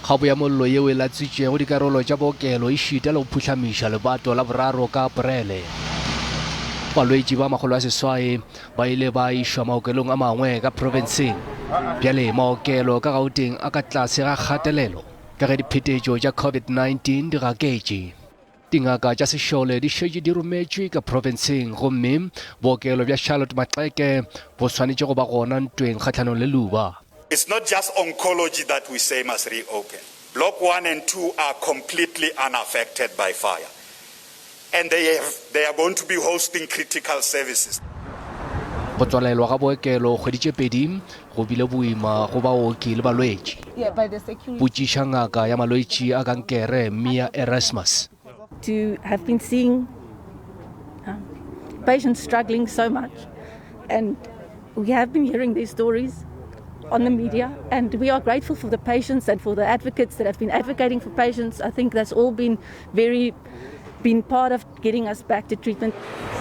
Kgabo ya mollo yeo e latsitšego dikarolo tša bookelo e šita le go phuhlamiša lebato la boraro ka Aporele. Balwetši ba makgolo a seswai ba ile ba išwa maokelong a mangwe ka provinceng. Bjale maokelo ka Gauteng a ka tlase ga kgatelelo ka ge diphetetšo tša COVID-19 di gaketše. Dingaka tša sešole di šetše di rometšwe ka provinceng gomme bookelo bja Charlotte Maxeke bo swanetše go ba gona ntweng kgatlhanong le luba. It's not just oncology that we say must reopen. Block 1 and 2 are completely unaffected by fire. And they are going to be hosting critical services. Go tswalelwa ga bookelo kgwedi tše pedi go bile boima go baoki le balwetši. Botšiša ngaka ya malwetsi a kankere Mia Erasmus. To have been seeing patients struggling so much, and we have been hearing these stories on the media, and we are grateful for the patients and for the advocates that have been advocating for patients. I think that's all been part of getting us back to treatment.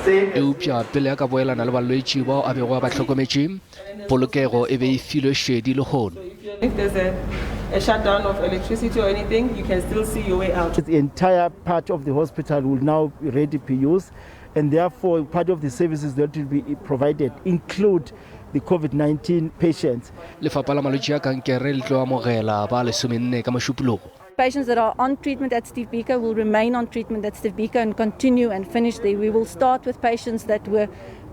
Eupša pele ya ka boelana le balwetši bao a bego ba hlokometše, polokego e be e filwe šedi le kgono. If there's a shutdown of electricity or anything, you can still see your way out. The entire part of the hospital will now be ready to use, and therefore part of the services that will be provided include the COVID-19 patients. Lefapha la malwetsi a kankere le tlo amogela ba 14 ka mošupologo. Patients that are on treatment at Steve Biko will remain on treatment at Steve Biko and continue and finish there. We will start with patients that were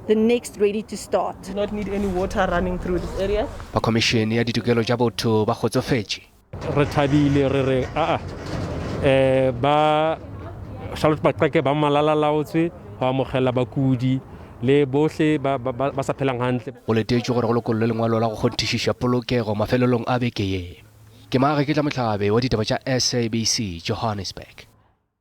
the next ready to start. Do not need any water running through this area. Khomisene ya ditokelo tša botho ba kgotsofetše. Re thabile re ba Charlotte Maxeke ba malalalaotswe go amogela bakudi le bohle ba sa phelang hantle. Go letetšwe gore go lokololwe lengwalo la go kgonthišiša polokego mafelelong a beke ye. Ke Moago ke tla mohlabe wa ditaba tša SABC Johannesburg.